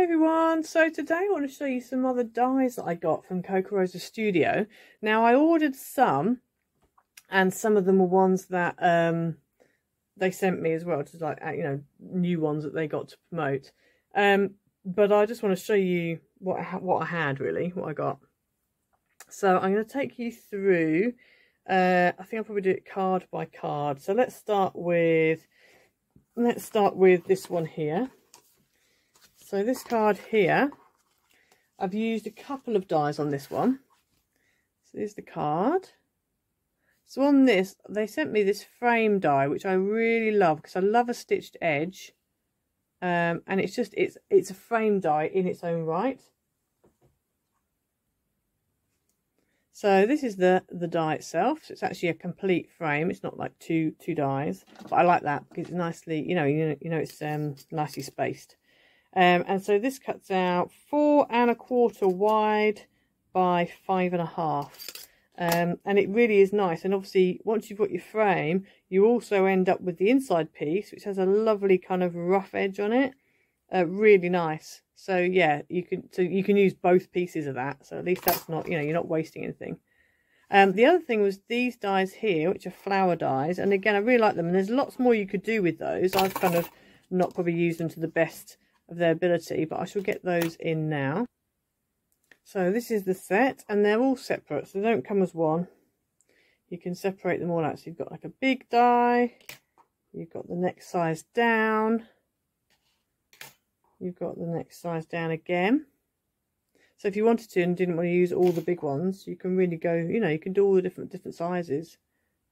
everyone, so today I want to show you some other dies that I got from Kokorosa Studio. Now I ordered some, and some of them were ones that they sent me as well, to like, you know, new ones that they got to promote. But I just want to show you what I had, really, what I got. So I'm going to take you through, I think I'll probably do it card by card. So let's start with this one here. So this card here, I've used a couple of dies on this one. So here's the card. So on this, they sent me this frame die, which I really love because I love a stitched edge. And it's just, it's a frame die in its own right. So this is the die itself. So it's actually a complete frame. It's not like two dies, but I like that because it's nicely, you know, it's nicely spaced. And so this cuts out 4 1/4 wide by 5 1/2. And it really is nice. And obviously, once you've got your frame, you also end up with the inside piece, which has a lovely kind of rough edge on it. Really nice. So yeah, you can use both pieces of that. So at least that's not, you know, you're not wasting anything. The other thing was these dies here, which are flower dies. And again, I really like them. And there's lots more you could do with those. I've kind of not probably used them to the best of their ability, but I shall get those in now. So this is the set, and they're all separate, so they don't come as one. You can separate them all out. So you've got like a big die, you've got the next size down, you've got the next size down again. So if you wanted to and didn't want to use all the big ones, you can really go, you know, you can do all the different sizes.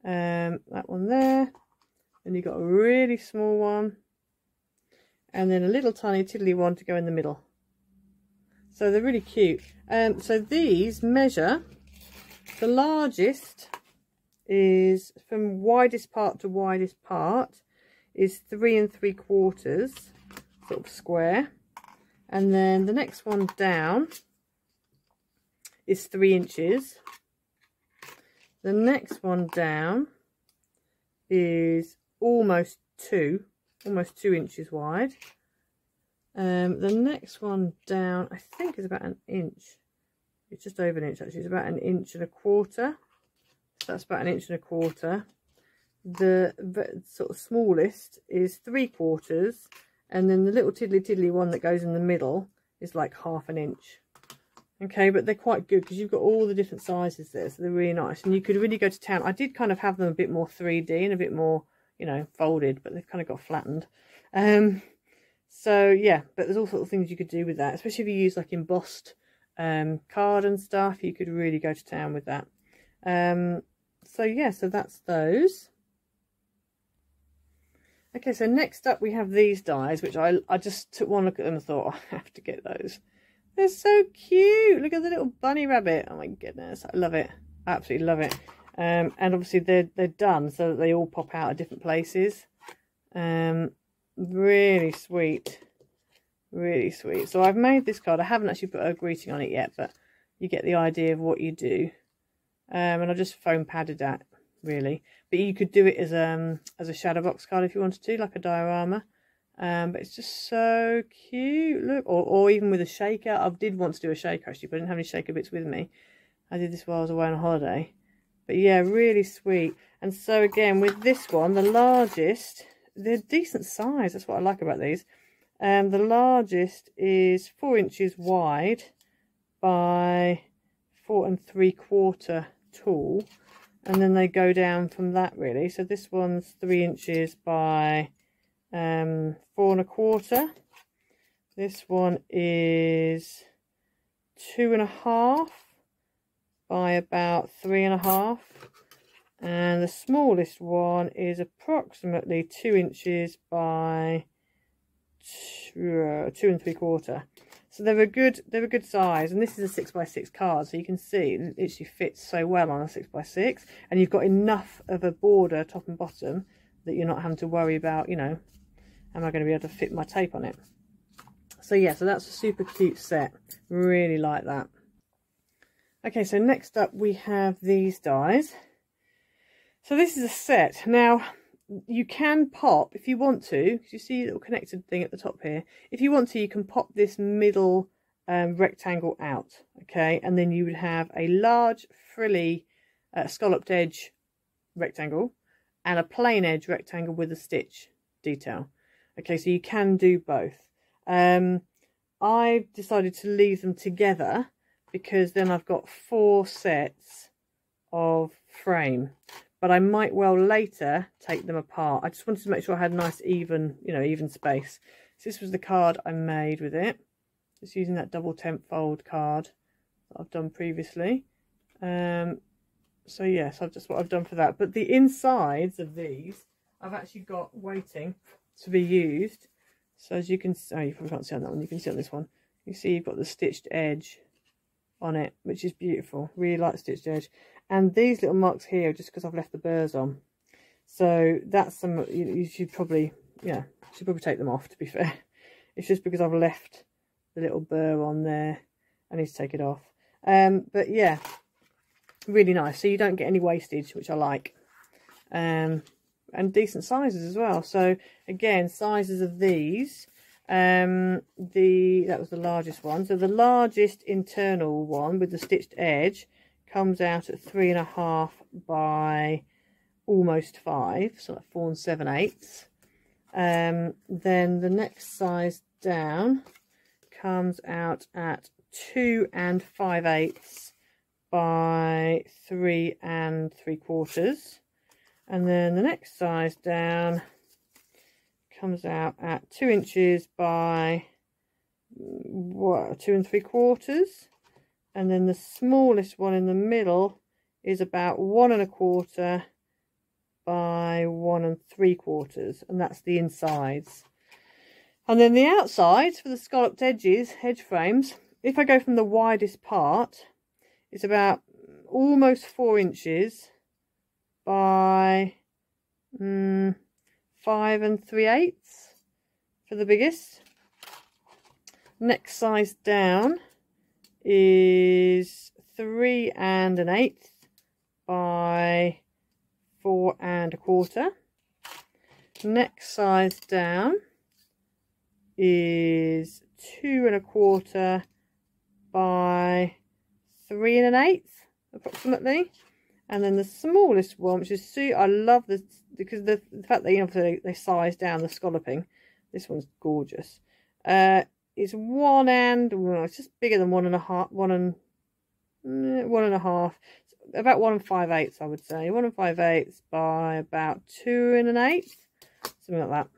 That one there, and you've got a really small one, and then a little tiny tiddly one to go in the middle. So they're really cute. So these measure, the largest is from widest part to widest part is 3 3/4 sort of square, and then the next one down is 3 inches. The next one down is almost 2 inches wide. The next one down, I think, is about 1 inch. It's just over 1 inch actually. It's about 1 1/4 inches. So that's about 1 1/4 inches. The sort of smallest is 3/4, and then the little tiddly one that goes in the middle is like 1/2 inch. Okay, but they're quite good because you've got all the different sizes there, so they're really nice, and you could really go to town. I did kind of have them a bit more 3D and a bit more, you know, folded, but they've kind of got flattened. So yeah, but there's all sorts of things you could do with that, especially if you use like embossed card and stuff. You could really go to town with that. So yeah, so that's those. Okay, so next up we have these dies, which I just took one look at them and thought, oh, I have to get those. They're so cute. Look at the little bunny rabbit. Oh my goodness, I love it. I absolutely love it. And obviously they're done so that they all pop out at different places. Really sweet, really sweet. So I've made this card. I haven't actually put a greeting on it yet, but you get the idea of what you do. And I just foam padded that, really. But you could do it as a shadow box card if you wanted to, like a diorama. But it's just so cute. Look, or even with a shaker. I did want to do a shaker actually, but I didn't have any shaker bits with me. I did this while I was away on holiday. But yeah, really sweet. And so again, with this one, the largest, they're decent size. That's what I like about these. The largest is 4 inches wide by 4 3/4 tall, and then they go down from that really. So this one's 3 inches by 4 1/4. This one is 2 1/2 by about 3 1/2. And the smallest one is approximately 2 inches by 2 3/4. So they're a good size, and this is a 6x6 card, so you can see it actually fits so well on a 6x6, and you've got enough of a border top and bottom that you're not having to worry about, you know, am I going to be able to fit my tape on it? So yeah, so that's a super cute set. Really like that. Okay, so next up we have these dies. So this is a set. Now, you can pop, if you want to, because you see a little connected thing at the top here. If you want to, you can pop this middle rectangle out, okay? And then you would have a large frilly scalloped edge rectangle and a plain edge rectangle with a stitch detail. Okay, so you can do both. I've decided to leave them together because then I've got 4 sets of frame, but I might well later take them apart. I just wanted to make sure I had a nice even, you know, even space. So this was the card I made with it, just using that double temp fold card that I've done previously. So yes, that's what I've done for that. But the insides of these I've actually got waiting to be used. So as you can see, oh, you probably can't see on that one, you can see on this one, you see you've got the stitched edge on it, which is beautiful. Really like the stitched edge. And these little marks here are just because I've left the burrs on. So that's some, you should probably, yeah, should probably take them off, to be fair. It's just because I've left the little burr on there. I need to take it off. But yeah, really nice. So you don't get any wastage, which I like. And decent sizes as well. So again, sizes of these, that was the largest one. So the largest internal one with the stitched edge comes out at 3.5 by almost 5, so like 4 7/8. Then the next size down comes out at 2 5/8 by 3 3/4. And then the next size down comes out at 2 inches by 2 3/4. And then the smallest one in the middle is about 1 1/4 by 1 3/4. And that's the insides. And then the outsides for the scalloped edges, edge frames, if I go from the widest part, it's about almost 4 inches by 5 3/8 for the biggest. Next size down is 3 1/8 by 4 1/4. Next size down is 2 1/4 by 3 1/8 approximately. And then the smallest one, which is I love this because the fact that, you know, they size down the scalloping. This one's gorgeous. It's 1 well, it's just bigger than 1 1/2, 1 1/2, about 1 5/8, I would say. 1 5/8 by about 2 1/8, something like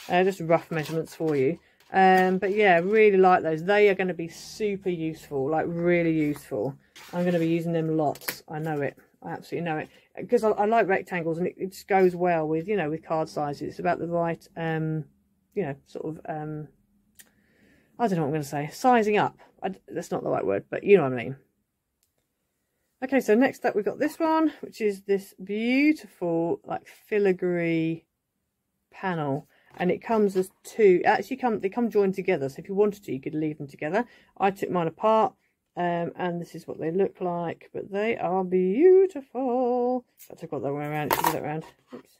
that. Just rough measurements for you. But yeah, really like those. They are going to be super useful, like really useful. I'm going to be using them lots. I know it. I absolutely know it, because I like rectangles, and it just goes well with, you know, with card sizes. It's about the right, you know, sort of, I don't know what I'm going to say, sizing up. That's not the right word, but you know what I mean. Okay, so next up we've got this one, which is this beautiful, like, filigree panel. And it comes as 2, actually they come joined together. So if you wanted to, you could leave them together. I took mine apart. And this is what they look like, but they are beautiful. In fact, I've got that way around. It should be that round. Oops.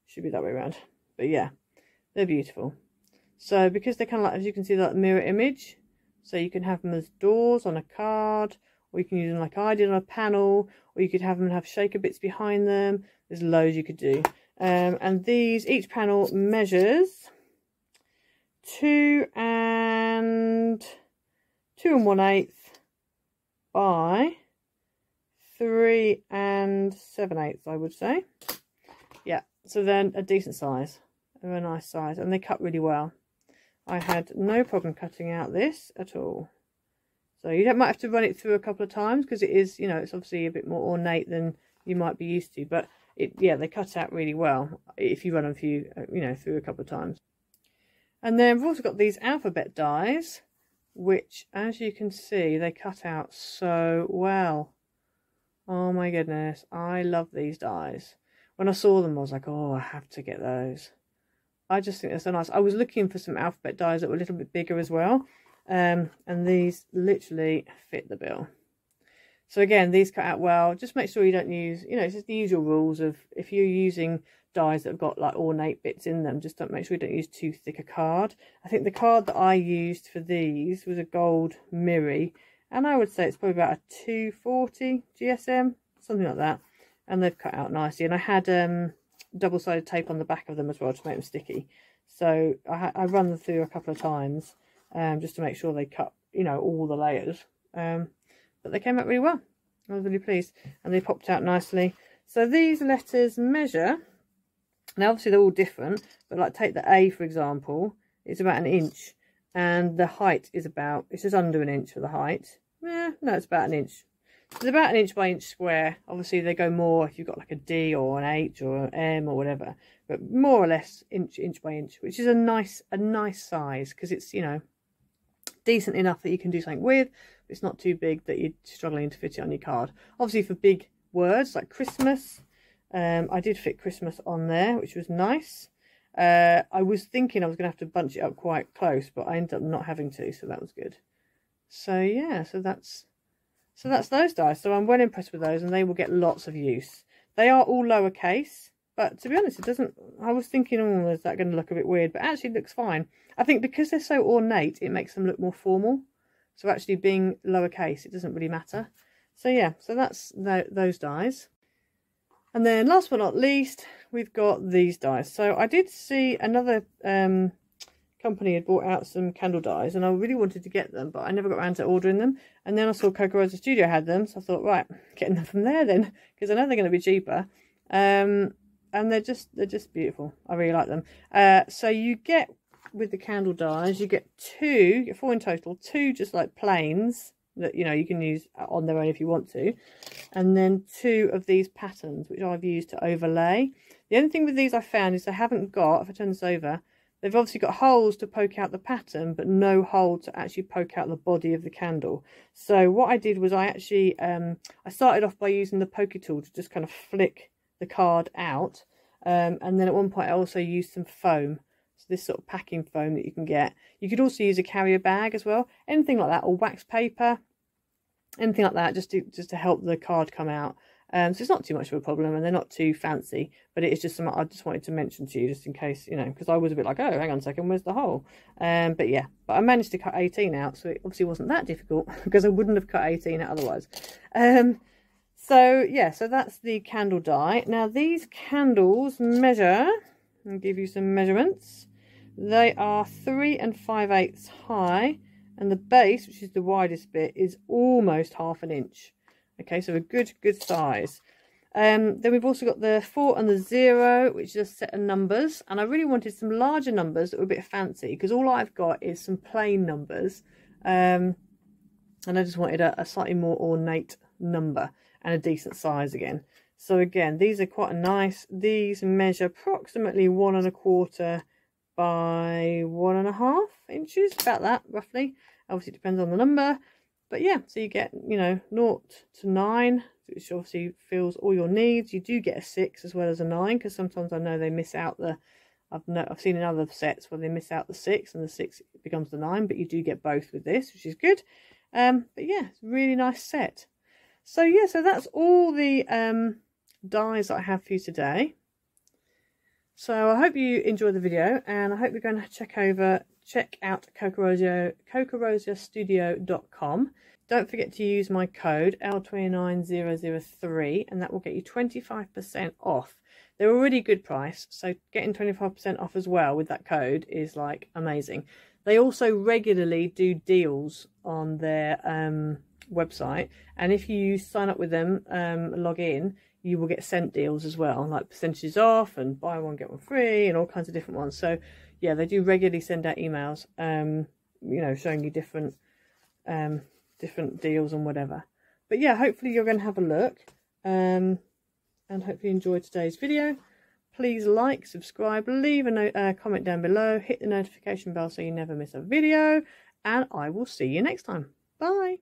Should be that way around. But yeah, they're beautiful. So because they're kind of like, as you can see, like mirror image, so you can have them as doors on a card, or you can use them like I did on a panel, or you could have them have shaker bits behind them. There's loads you could do. And these, each panel measures 2 1/8 by 3 7/8, I would say. Yeah, so then a decent size, a very nice size, and they cut really well. I had no problem cutting out this at all. So you might have to run it through a couple of times, because it is, you know, it's obviously a bit more ornate than you might be used to, but yeah, they cut out really well if you run them through, you know, through a couple of times. And then we've also got these alphabet dies, which, as you can see, they cut out so well. Oh my goodness, I love these dies. When I saw them, I was like, oh, I have to get those. I just think they're so nice. I was looking for some alphabet dies that were a little bit bigger as well, and these literally fit the bill. So again, these cut out well. Just make sure you don't use, you know, it's just the usual rules of, if you're using dies that have got like ornate bits in them. Just don't make sure you don't use too thick a card. I think the card that I used for these was a gold mirror, and I would say it's probably about a 240 GSM, something like that. And they've cut out nicely, and I had double-sided tape on the back of them as well to make them sticky. So I run them through a couple of times just to make sure they cut, you know, all the layers. But they came out really well. I was really pleased, and they popped out nicely. So these letters measure, now obviously they're all different, but like take the A for example, it's about 1 inch, and the height is about, it's just under 1 inch for the height. Yeah, no, it's about 1 inch. So it's about 1 inch by inch square. Obviously they go more if you've got like a D or an H or an M or whatever, but more or less inch by inch, which is a nice size, because it's, you know, decent enough that you can do something with, but it's not too big that you're struggling to fit it on your card. Obviously for big words like Christmas, I did fit Christmas on there, which was nice. I was thinking I was going to have to bunch it up quite close, but I ended up not having to, so that was good. So yeah, so that's those dies. So I'm well impressed with those, and they will get lots of use. They are all lowercase, but to be honest, it doesn't, I was thinking, oh, is that going to look a bit weird? But actually it looks fine. I think because they're so ornate, it makes them look more formal. So actually being lowercase, it doesn't really matter. So yeah, so that's those dies. And then last but not least, we've got these dies. So I did see another company had brought out some candle dies, and I really wanted to get them, but I never got around to ordering them. And then I saw Kokorosa Studio had them, so I thought, right, getting them from there then, because I know they're going to be cheaper. And they're just beautiful. I really like them. So you get, with the candle dies, you get 4 in total, 2 just like plains that, you know, you can use on their own if you want to, and then 2 of these patterns, which I've used to overlay. The only thing with these I found is they haven't got, if I turn this over, they've obviously got holes to poke out the pattern, but no hole to actually poke out the body of the candle. So what I did was I actually, I started off by using the pokey tool to just kind of flick the card out. And then at one point I also used some foam. So this sort of packing foam that you can get. You could also use a carrier bag as well. Anything like that, or wax paper. Anything like that, just to help the card come out. So it's not too much of a problem, and they're not too fancy, but it is just something I just wanted to mention to you, just in case, you know, because I was a bit like, oh, hang on a second, where's the hole? But yeah, but I managed to cut 18 out, so it obviously wasn't that difficult, because I wouldn't have cut 18 out otherwise. So yeah, so that's the candle die. Now these candles measure, I'll give you some measurements. They are 3 5/8 high, and the base, which is the widest bit, is almost ½ inch. Okay, so a good size. Then we've also got the 4 and the 0, which is a set of numbers. And I really wanted some larger numbers that were a bit fancy, because all I've got is some plain numbers. And I just wanted a slightly more ornate number and a decent size again. So again, these are quite nice. These measure approximately 1 1/4 by 1 1/2 inches, about that roughly. Obviously it depends on the number. But yeah, so you get, you know, 0 to 9, which obviously fills all your needs. You do get a 6 as well as a 9, because sometimes I know they miss out the, I've seen in other sets where they miss out the 6 and the 6 becomes the 9, but you do get both with this, which is good. But yeah, it's a really nice set. So yeah, so that's all the dies that I have for you today. So I hope you enjoyed the video, and I hope you're going to check out kokorosastudio.com. Don't forget to use my code L29003, and that will get you 25% off. They're already a good price, so getting 25% off as well with that code is like amazing. They also regularly do deals on their website, and if you sign up with them, log in, you will get sent deals as well, like percentages off and buy one get one free and all kinds of different ones. So yeah, they do regularly send out emails, you know, showing you different deals and whatever. But yeah, hopefully you're going to have a look, and hope you enjoyed today's video. Please like, subscribe, leave a comment down below, hit the notification bell so you never miss a video, and I will see you next time. Bye.